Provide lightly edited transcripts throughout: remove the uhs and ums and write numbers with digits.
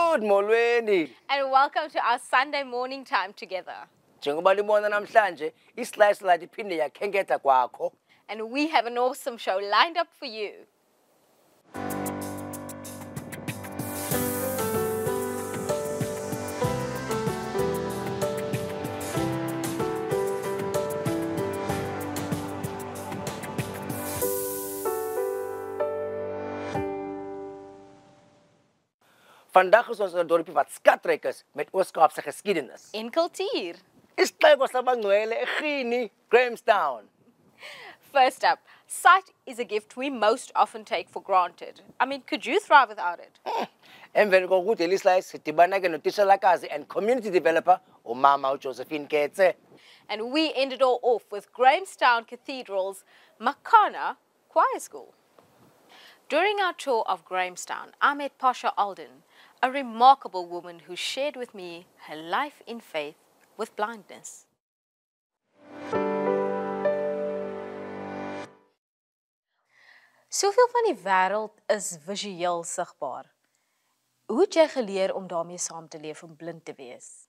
Good molweni. And welcome to our Sunday morning time together. Njengoba libona namhlanje, islice la iphinde yakhenketha kwakho. And we have an awesome show lined up for you. Vandag is ons in 'n dorpie wat skatrijk is met Oos-Kaapse geskiedenis. In Kultuur. Isixeko sabangcwele eGini, Grahamstown. First up, sight is a gift we most often take for granted. I mean, could you thrive without it? Emveni kokuthi islice sidibana ke notishalakazi and community developer umama Josephine Ketse. And we end it all off with Grahamstown Cathedral's Makanachoirschool. During our tour of Grahamstown, I met Pasha Alden, a remarkable woman who shared with me her life in faith with blindness. Soveel van die wêreld is visueel sigbaar. Hoe het jy geleer om daarmee saam te leef om blind te wees?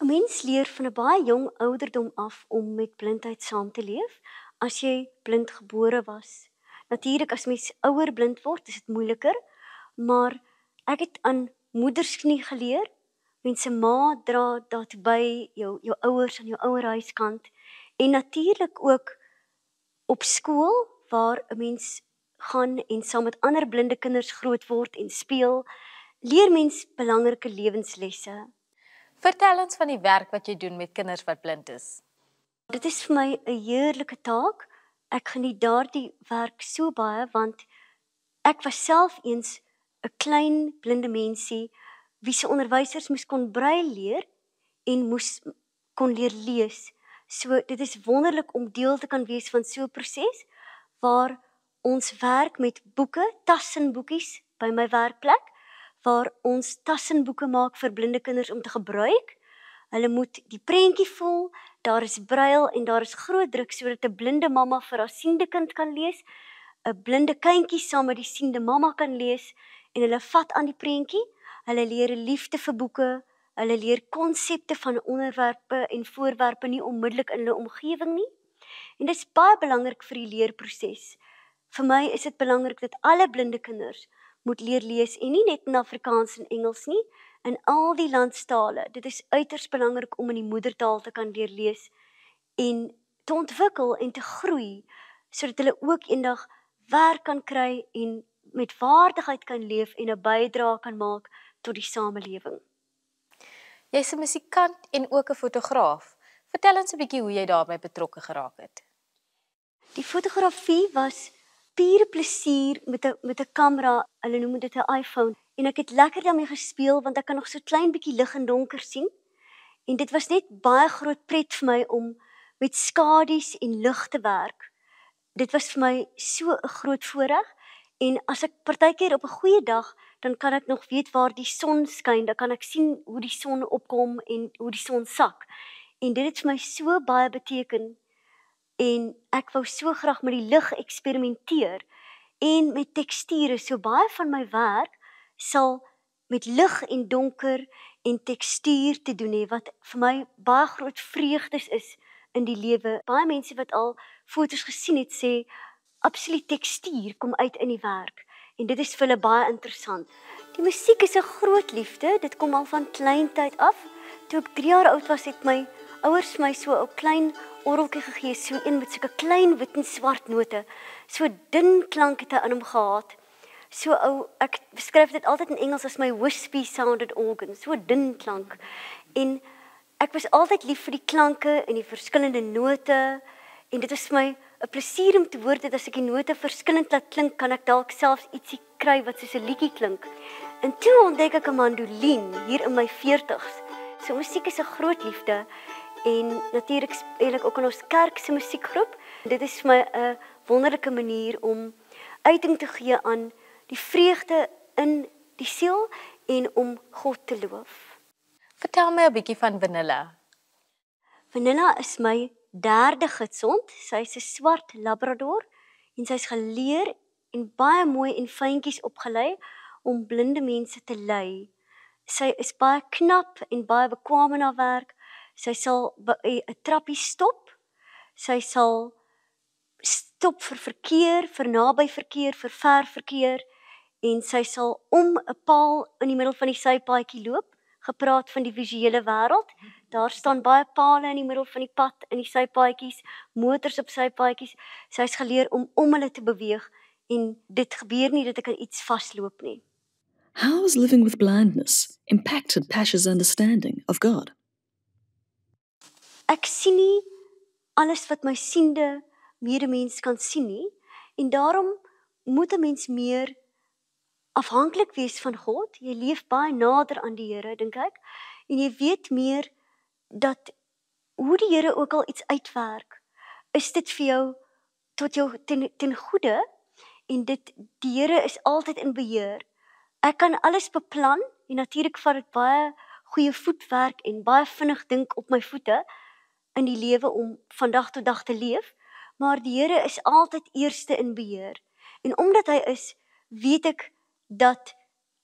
'n Mens leer van 'n baie jong ouderdom af om met blindheid saam te leef. As jy blind gebore was, natuurlik as mens ouer blind word, is dit moeiliker, maar ek het aan moedersknie geleer. Mense ma dra daartoe by jou ouers aan jou ouerhuiskant en natuurlik ook op skool waar 'n mens gaan en saam met ander blinde kinders groot word en speel, leer mens belangrike lewenslesse. Vertel ons van die werk wat jy doen met kinders wat blind is. Dit is vir my 'n heerlike taak. Ek geniet daardie werk so baie want ek was self eens 'n klein blinde mensie wie se onderwysers moes kon brail leer en kon leer lees. So dit is wonderlik om deel te kan wees van so 'n proses waar ons werk met boeke, tassenboekies by my werkplek, waar ons tassenboeke maak vir blinde kinders om te gebruik. Hulle moet die prentjie vul, daar is brail en daar is groot druk sodat 'n blinde mamma vir haar siende kind kan lees, 'n blinde kindjie saam met die siende mamma kan lees en hulle vat aan die prentjie. Hulle leer 'n liefde vir boeke, hulle leer konsepte van onderwerpe en voorwerpe nie onmiddellik in hulle omgewing nie. En dit is baie belangrik vir die leerproses. Vir my is dit belangrik dat alle blinde kinders moet leer lees en nie net in Afrikaans en Engels nie, in al die landstale. Dit is uiters belangrik om in die moedertaal te kan leer lees en te ontwikkel en te groei, sodat hulle ook eendag werk kan kry en met waardigheid kan leef en 'n bydrae kan maak tot die samelewing. Jy's 'n musikant en ook 'n fotograaf. Vertel ons 'n bietjie hoe jy daarbey betrokke geraak het. Die fotografie was pure plesier met 'n kamera, hulle noem dit 'n iPhone, en ek het lekker daarmee gespeel want ek kan nog so klein bietjie lig en donker sien. En dit was net baie groot pret vir my om met skadu's en lig te werk. Dit was vir my so 'n groot voorreg en as ek partykeer op 'n goeie dag, dan kan ek nog weet waar die son skyn, dan kan ek sien hoe die son opkom en hoe die son sak. En dit het vir my so baie beteken. En ek wou so graag met die lig eksperimenteer en met teksture. So baie van my werk sal met lig en donker en tekstuur te doen hê, wat vir my baie groot vreugdes is in die lewe. Baie mense wat al foto's gesien het sê, absoluut tekstuur kom uit in die werk. En dit is vir hulle baie interessant. Die musiek is 'n groot liefde, dit kom al van kleintyd af. Toe ek 3 jaar oud was, het my ouers my so 'n klein orgeltjie gegee, so een met sulke klein wit en swart note. So dun klank het hy aan hom gehad. So ou, ek beskryf dit altyd in Engels as my wispy sounded organ, so dun klank. En ek was altyd lief vir die klanke en die verskillende note. En dit is vir my 'n plesier om te hoor dat as ek die note verskillend laat klink, kan ek dalk selfs ietsie kry wat soos 'n liedjie klink. En toe ontdek ek 'n mandolien hier in my 40's. So musiek is 'n groot liefde. En natuurlik speel ek ook in ons kerk se musiekgroep. Dit is vir my 'n wonderlike manier om uiting te gee aan die vreugde in die siel en om God te loof. Vertel my 'n bietjie van Vanilla. Vanilla is my 3de gidsond. Sy's 'n swart labrador en sy's geleer en baie mooi en fyntjies opgelei om blinde mense te lei. Sy is baie knap en baie bekwame in haar werk. Sy sal 'n trappie stop. Sy sal stop vir verkeer, vir naby verkeer, vir ver verkeer en sy sal om 'n paal in die middel van die sypaadjie loop. Gepraat van die visuele wêreld. Daar staan baie pale in die middel van die pad in die sypaadjies, motors op sypaadjies. Sy is geleer om hulle te beweeg en dit gebeur nie dat ek aan iets vasloop nie. How has living with blindness impacted Pasha's understanding of God? Ek sien nie alles wat my siende medemens kan sien nie en daarom moet 'n mens meer afhanklik wees van God. Jy leef baie nader aan die Here, dink ek, en jy weet meer dat hoe die Here ook al iets uitwerk, is dit vir jou tot jou ten goeie en die Here is altyd in beheer. Ek kan alles beplan en natuurlik vat dit baie goeie voetwerk en baie vinnig dink op my voete in die lewe om van dag tot dag te leef, maar die Here is altyd eerste in beheer. En omdat hy is, weet ek dat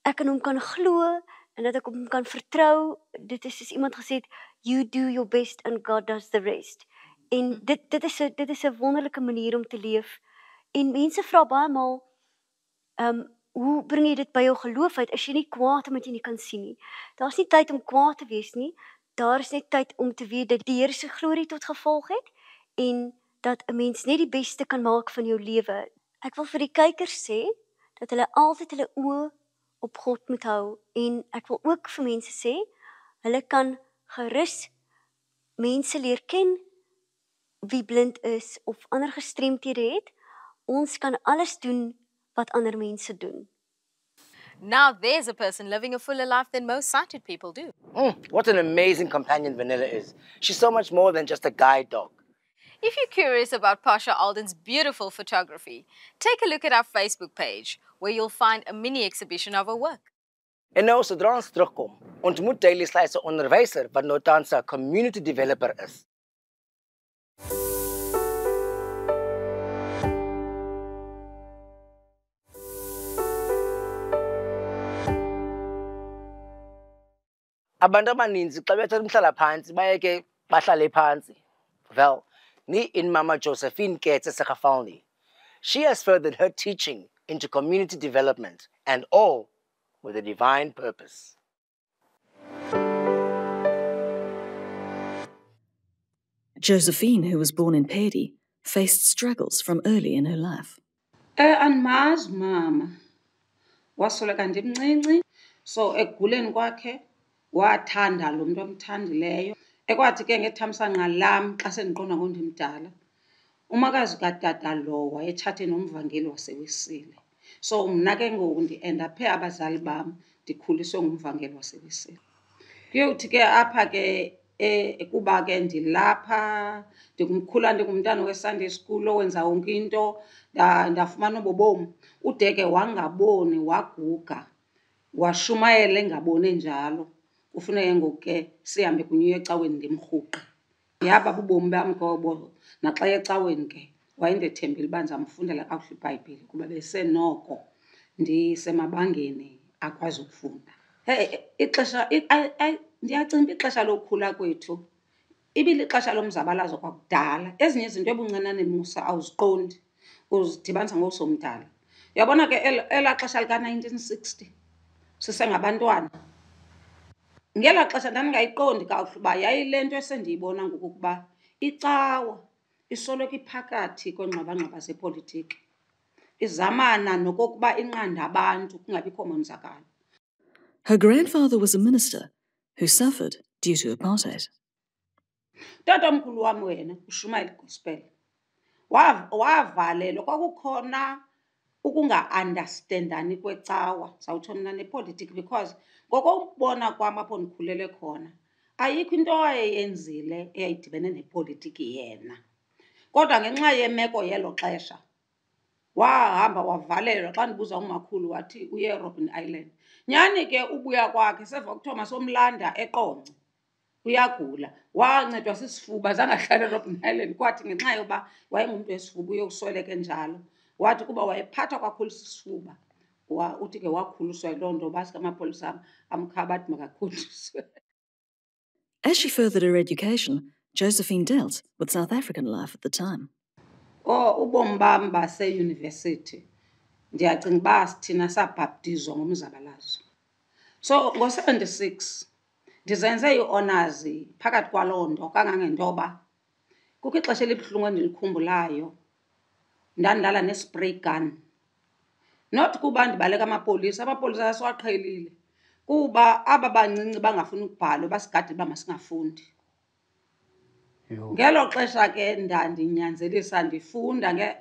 ek in hom kan glo en dat ek op hom kan vertrou. Dit is soos iemand gesê het, you do your best and God does the rest. En dit is 'n wonderlike manier om te leef. En mense vra baie maal, hoe bring jy dit by jou geloof uit as jy nie kwaad omdat jy nie kan sien nie? Daar's nie tyd om kwaad te wees nie. Daar is net tyd om te weet dat die Here se glorie tot gevolg het en dat 'n mens net die beste kan maak van jou lewe. Ek wil vir die kykers sê dat hulle altyd hulle oë op God moet hou en ek wil ook vir mense sê, hulle kan gerus mense leer ken wie blind is of ander gestremthede het. Ons kan alles doen wat ander mense doen. Now there's a person living a fuller life than most sighted people do. What an amazing companion Vanilla is. She's so much more than just a guide dog. If you're curious about Pasha Alden's beautiful photography, take a look at our Facebook page, where you'll find a mini exhibition of her work. En nou, sodra ons terugkom, ontmoet Daily Slice 'n onderwyser wat nou tans 'n community developer is. Abantu abaninzi xa bethatha umhlalaphantsi bayeke bahlale phansi. Well, ni in Mama Josephine Ketse sekafalni. She has furthered her teaching into community development and all with a divine purpose. Josephine, who was born in Pedi, faced struggles from early in her life. Andimazi mama. Wasoleka ndimncinci, so eguleni kwakhe wathanda lo muntu omthandileyo. Ekwathi ke ngethamsanqa lam xa sendiqonda ngondimdala. Umakazi katata lo wayetshate nomvangeli waseWesile. So mna ke ngoku ndi-endaphe abazali bam ndikhuliswe ngumvangeli waseWesile. Kuyothi ke apha ke kuba ke ndilapha ndikumkhula ndingumntana we-Sunday school owenza yonke into ndafumana obobomi. Ude ke wangaboni waguga washumayela engabone njalo. Kufuneka ngoku ke sihambe kunye ecaweni ndimrhuqe. Yaba bubomi bam ngobo naxa ecaweni ke wayendethembile uba ndizamfundela kakuhle iBhayibhile kuba besenoko ndisemabangeni akwazi ukufunda. Ixesha ndiyacinga ixesha lokukhula kwethu ibilixesha lomzabalazo kwakudala. Ezinye izinto ebuncinane musa awuziqondi uzidibanisa ngosomdala. Uyabona ke elaa xesha lika-1960 sisengabantwana. Ngelaa xesha ndandingayiqondi kakuhle uba yayile nto esendiyibona ngoku ukuba icawa isoloko iphakathi kweengxwabangxwaba zepolitiki. Izamana nokokuba inqanda abantu kungabikho monzakalo. Her grandfather was a minister who suffered due to apartheid. Tatomkhulu wam wena ushumayela igospel. Wavalelwa kwakukhona ukunga-understandani kwecawa zawutsho mna nepolitiki because ngokokubona kwam apho ndikhulele khona ayikho into awayeyenzile eyayidibene nepolitiki yena. Kodwa ngenxa yemeko yelo xesha wahamba wavalelwa. Xa ndibuza umakhulu wathi uye eRobben Island. Nyani ke ubuya kwakhe seva kuthiwa masomlanda eQonce uyagula. Wancedwa sisifuba zangahlala eRobben Island. Kwathi ngenxa yoba wayengumntu wesifuba uyokusweleka njalo. Wathi kuba wayephathwa kakhulu sisifuba uthi ke wakhuliswa yiloo nto baske amapolisa amkhaba athi makakhuliswe. As she furthered her education, Josephine dealt with South African life at the time. Ubomi bam baseyunivesithi ndiyacinga uba thina sabhaptizwa ngomzabalazo. So ngo-76 ndizenze ii-honours phakathi kwaloo nto kangangentoba kukho ixesha elibuhlungu endilikhumbulayo ndandidlala ne-spray gun. Not kuba ndibaleka amapolisa asiwaqhelile, kuba aba bancinci bangafuni ukubhalwa basigadile uba masingafundi. Ngelo xesha ke ndandinyanzelisa ndifunda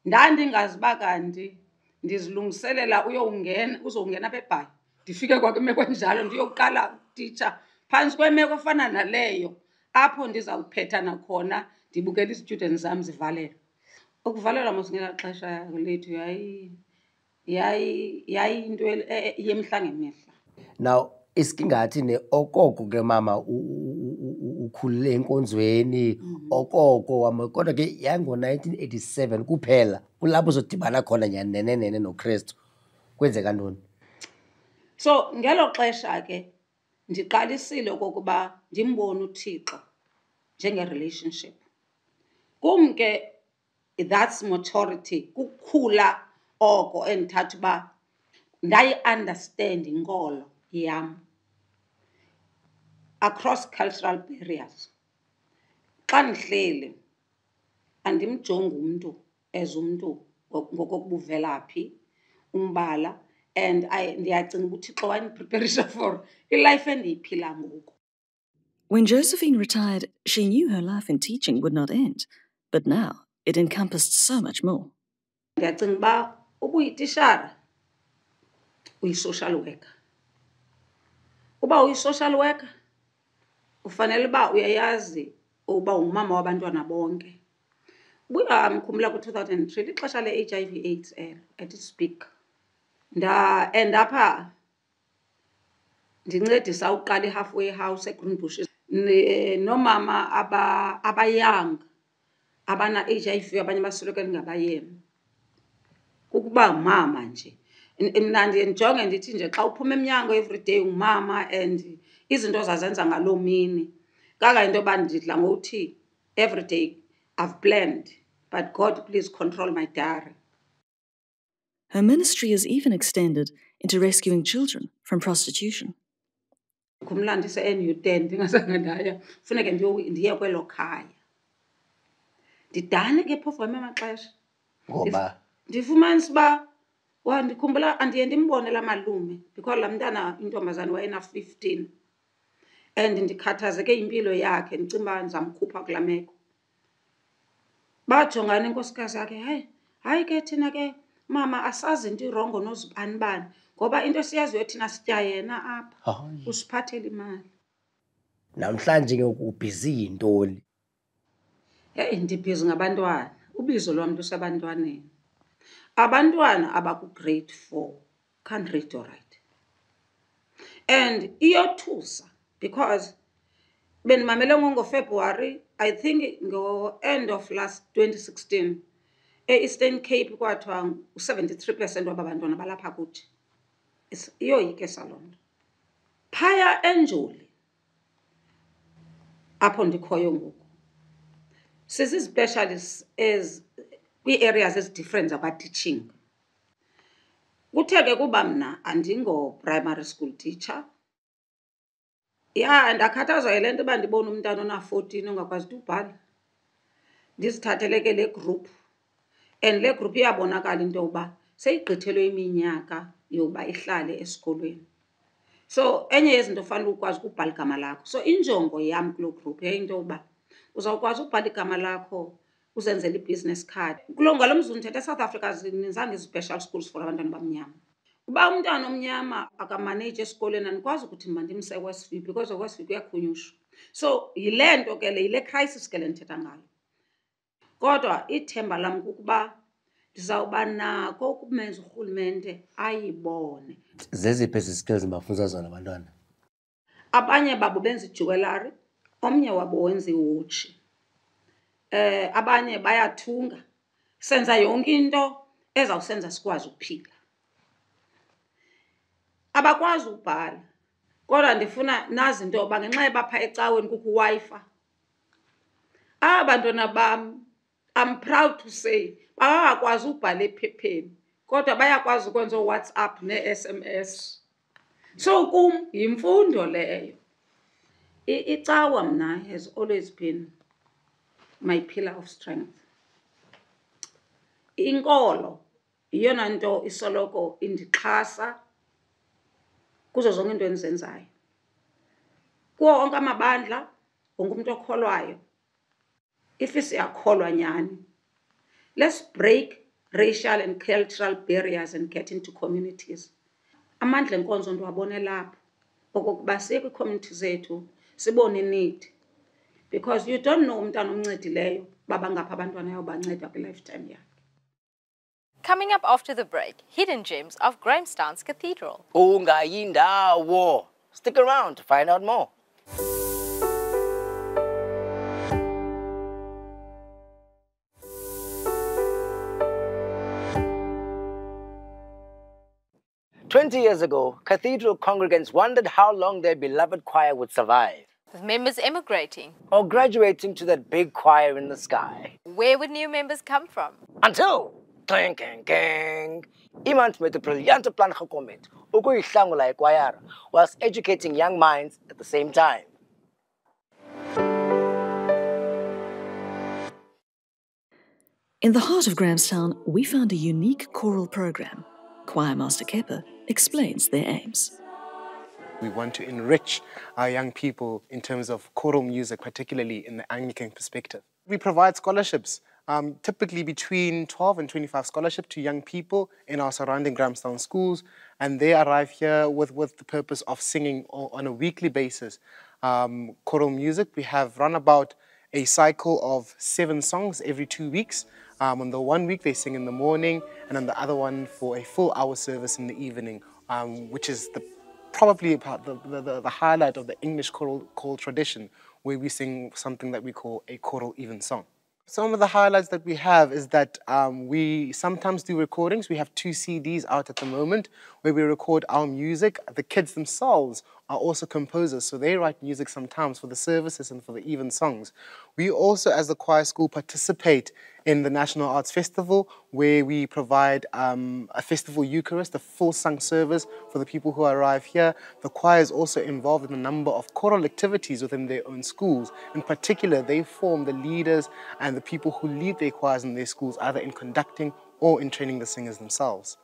ndandingazi uba kanti ndizilungiselela uzowungena apha eBhayi. Ndifike kwakwimeko enjalo ndiyokuqala utitsha phantsi kwemeko efana naleyo apho ndizawuphethana khona ndibukela ii-students zam zivalelwa. Ukuvalelwa mos ngela xesha lethu yayinto yemihla ngemihla. Now, isingathi ne okoko ke mama ukhulele enkonzweni okoko kodwa ke yango-1987 kuphela kulapho uzodibana khona nyanenene noKristu. Kwenzeka ntoni? So ngelo xesha ke ndiqalisile okokuba ndimbone uThixo njenge-relationship. Kum ke that's maturity, kukhula oko endithatha uba ndayi-understand inkolo yam across cultural barriers. Xa ndihleli andimjongi umntu as umntu ngokokubuvelaphi, umbala, and ndiyacinga uba uThixo wandipreparisha for ilife endiyiphila ngoku. When Josephine retired, she knew her life in teaching would not end, but now it encompassed so much more. Ndiyacinga uba ubuyitishara uyi-social worker. Uba uyi-social worker ufanele uba uyayazi uba ungumama wabantwana bonke. Mkhumbula ku-2003 lixesha le-HIV AIDS at its peak. And apha ndincedisa uqala i-halfway house eGreenbushes noomama abayang abana-HIV abanye basoloko ndingabayemi. Kukuba ngumama nje. Mna ndiye ndijonge ndithi nje xa uphuma emnyango everyday ungumama and izinto zazenza ngaloo mini kangayinto yoba ndidla ngokuthi everyday I've planned, but God please control my diary. Her ministry has even extended into rescuing children from prostitution. Ndikhumla ndise-NU10 ndingazange ndaya funeke ndiye kwelo khaya. Ndidane ke phofu kwamanye amaxesha. Ngoba Ndifumanisa uba ndikhumbula andiye ndimbone la malume because laa mntana intombazana wayena-15 and ndikhathazeke impilo yakhe ndicinga uba ndizamkhupha kulaa meko. Bajongana inkosikazi yakhe, hayi ke thina ke mama asazi into irongo nozibanibani ngoba into siyaziyo thina sitya yena apha usiphathela imali. namhlanje ke ubhizi yintoni? Ndibhizi ngabantwana. Ubizo lwam lusebantwaneni. Abantwana abaku-grade 4 can't read or write. And iyothusa because bendimamele ngoFebruary, I think ngo-end of last 2016, e-Eastern Cape kwathiwa 73% waba bantwana balapha kuthi. Iyoyikesa loo nto. Phaya enjoli apho ndikhoyo ngoku sizi-specialists kwii-areas ezi-different zakwa-teaching. Kuthe ke kuba mna andingo-primary school teacher. Ndakhathazwa yile nto uba ndibone umntana ona-14 ongakwazi ubhala. Ndizithathele ke le group and le group iyabonakala into yokuba seyigqithelwe iminyaka yokuba ihlale esikolweni. So enye yezinto ofanele ukwazi ukubhala igama lakho. So injongo yam kuloo group yayinto yokuba uzawukwazi ukubhala igama lakho uzenzele i-business card. Ngalo mzuzu ndithetha eSouth Africa zinizange ii-special schools for abantwana abamnyama. Uba umntana omnyama akamaneyiji esikolweni andikwazi ukuthi mba ndimse Westview because Westview kuyakhunyushwa. So yile nto ke le, yile crisis ke le ndithetha ngayo. Kodwa ithemba lam kukuba ndizawuba nako ukumenza urhulumente ayibone. Zeziphi ezi skills bafunza zona abantwana? Abanye babo benza ijewelry, omnye wabo wenza iwotshi. Abanye bayathunga. Senza yonke into ezawusenza sikwazi ukuphila. abakwazi ubhala. Kodwa ndifuna nazi into yoba ngenxa yebapha ecaweni kukho Wi-Fi. Bantwana bam, I'm proud to say, bayakwazi ubhala ephepheni, kodwa bayakwazi ukwenza WhatsApp ne-SMS. So kum yimfundo leyo. Icawa mna has always been my pillar of strength. Inkolo iyona nto isoloko indixhasa kuzo zonke into endizenzayo. Kuwo onke amabandla, wonke umuntu okholwayo, if siyakholwa nyani, let's break racial and cultural barriers and get into communities. Amandla enkonzo ndiwabone lapho, okokuba siye kwii-community zethu sibone need, because you don't know umntana omncedileyo baba ngapha abantwana yobanceda kwi-lifetime yakhe. Coming up after the break, hidden gems of Grahamstown's Cathedral. Ungayindawo. Stick around to find out more. "20 years ago, cathedral congregants wondered how long their beloved choir would survive. With members emigrating, Or graduating to that big choir in the sky. where would new members come from? Until, clang, clang, clang, iemand met 'n briljante plan gekom het, ukuyihlangula ikwayara, whilst educating young minds at the same time. In the heart of Grahamstown, we found a unique choral program. Choir Master Kepper explains their aims. We want to enrich our young people in terms of choral music, particularly in the Anglican perspective. We provide scholarships, typically between 12 and 25 scholarships to young people in our surrounding Grahamstown schools, and they arrive here with the purpose of singing on a weekly basis choral music. We have run about a cycle of 7 songs every 2 weeks. On the 1 week they sing in the morning, and on the other one for a full hour service in the evening, which is probably the highlight of the English choral tradition, where we sing something that we call a choral evensong. Some of the highlights that we have is that we sometimes do recordings. We have 2 CDs out at the moment where we record our music. The kids themselves are also composers, so they write music sometimes for the services and for the evensongs. We also, as the choir school, participate in the National Arts Festival, where we provide a festival Eucharist, a full sung service for the people who arrive here. The choir is also involved in a number of choral activities within their own schools. In particular, they form the leaders and the people who lead their choirs in their schools, either in conducting or in training the singers themselves.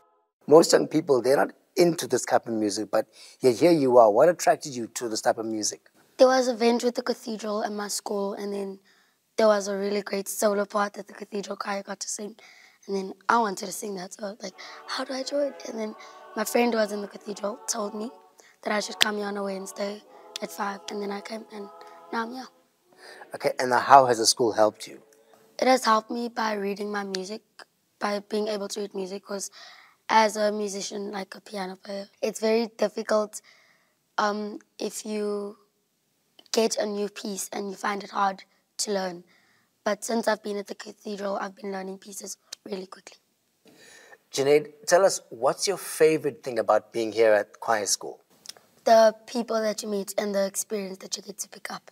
Most young people, they're not into this type of music, but yet here you are. What attracted you to this type of music? There was an event with the cathedral at my school, and then there was a really great solo part that the cathedral choir got to sing. And then I wanted to sing that, so I was like, how do I join? And then my friend who was in the cathedral told me that I should come here on a Wednesday at 5, and then I came, and now I'm here. Okay, and how has the school helped you? It has helped me by reading my music, by being able to read music, because as a musician, like a piano player, it's very difficult if you get a new piece and you find it hard to learn. But since I've been at the cathedral, I've been learning pieces really quickly. Junaid, tell us, what's your favorite thing about being here at choir school? The people that you meet and the experience that you get to pick up.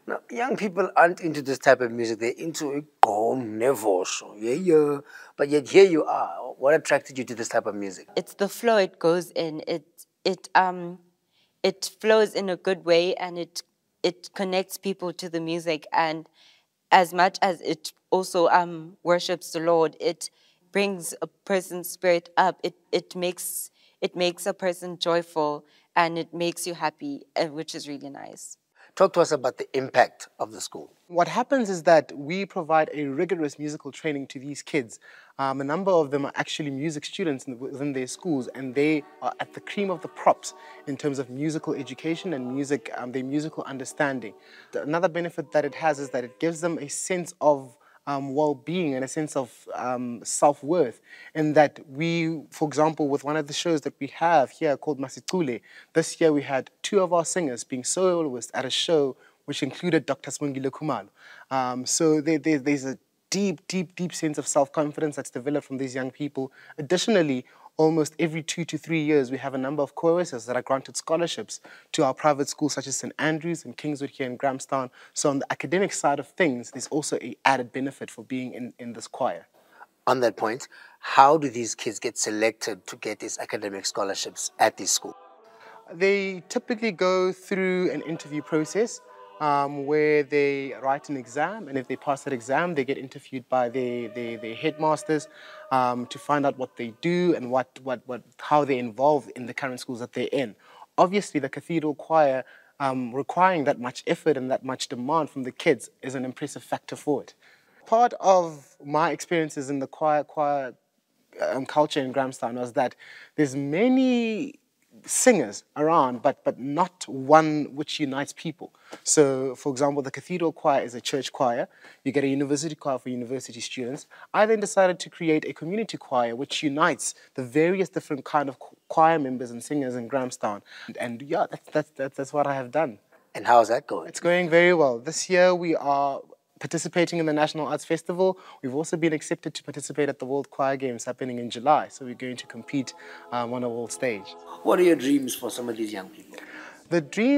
Now, young people aren't into this type of music. They're into gqom, nevosho, yeah. But yet here you are. What attracted you to this type of music? It's the flow it goes in. It flows in a good way, and it connects people to the music. And as much as it also worships the Lord, it brings a person's spirit up. It makes a person joyful, and it makes you happy, which is really nice. Talk to us about the impact of the school. What happens is that we provide a rigorous musical training to these kids. A number of them are actually music students within their schools, and they are at the cream of the crops in terms of musical education and music, their musical understanding. Another benefit that it has is that it gives them a sense of well-being and a sense of self-worth, in that we, for example, with one of the shows that we have here called Masicule, this year we had 2 of our singers being soloists at a show which included Dr. Smungile Khumalo. So there's a deep sense of self-confidence that's developed from these young people. Additionally, almost every 2 to 3 years, we have a number of coercers that are granted scholarships to our private schools such as St. Andrews and Kingswood here in Grahamstown. So on the academic side of things, there's also an added benefit for being in this choir. On that point, how do these kids get selected to get these academic scholarships at these schools? They typically go through an interview process where they write an exam, and if they pass that exam, they get interviewed by their headmasters to find out what they do and how they're involved in the current schools that they're in. Obviously, the cathedral choir requiring that much effort and that much demand from the kids is an impressive factor for it. Part of my experiences in the choir culture in Grahamstown was that there's many singers around, but not one which unites people. So, for example, the cathedral choir is a church choir. You get a university choir for university students. I then decided to create a community choir which unites the various different kind of choir members and singers in Grahamstown. And yeah, that's what I have done. And how's that going? It's going very well. This year we are participating in the National Arts Festival. We've also been accepted to participate at the World Choir Games happening in July. So we're going to compete on a world stage. What are your dreams for some of these young people?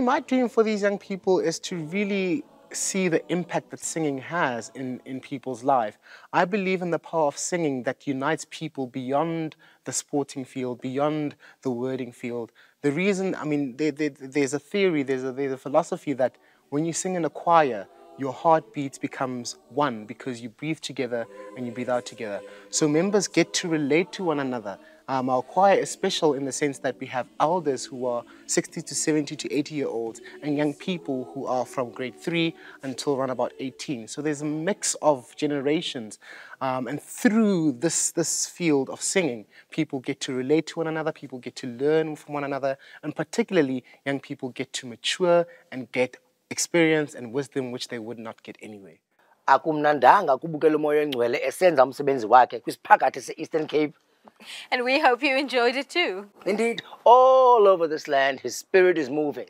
My dream for these young people is to really see the impact that singing has in people's life. I believe in the power of singing that unites people beyond the sporting field, beyond the wording field. The reason, I mean, there's a theory, there's a philosophy that when you sing in a choir, your heartbeat becomes one because you breathe together and you breathe out together. So members get to relate to one another. Our choir is special in the sense that we have elders who are 60 to 70 to 80-year-olds and young people who are from grade 3 until around about 18. So there's a mix of generations. And through this field of singing, people get to relate to one another, people get to learn from one another, and particularly young people get to mature and get experience and wisdom which they would not get anyway. Akumnandanga kubukela umoya engcwele esenza umsebenzi wakhe kwisiphakathi se-Eastern Cape. And we hope you enjoyed it too. Indeed, all over this land, his spirit is moving.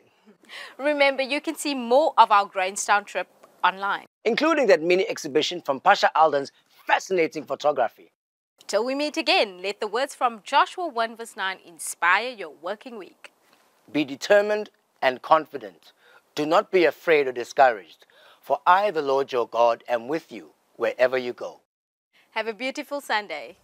Remember, you can see more of our Grahamstown trip online, including that mini exhibition from Pasha Alden's fascinating photography. Till we meet again, let the words from Joshua 1 verse 9 inspire your working week. Be determined and confident. Do not be afraid or discouraged, for I, the Lord your God, am with you wherever you go. Have a beautiful Sunday.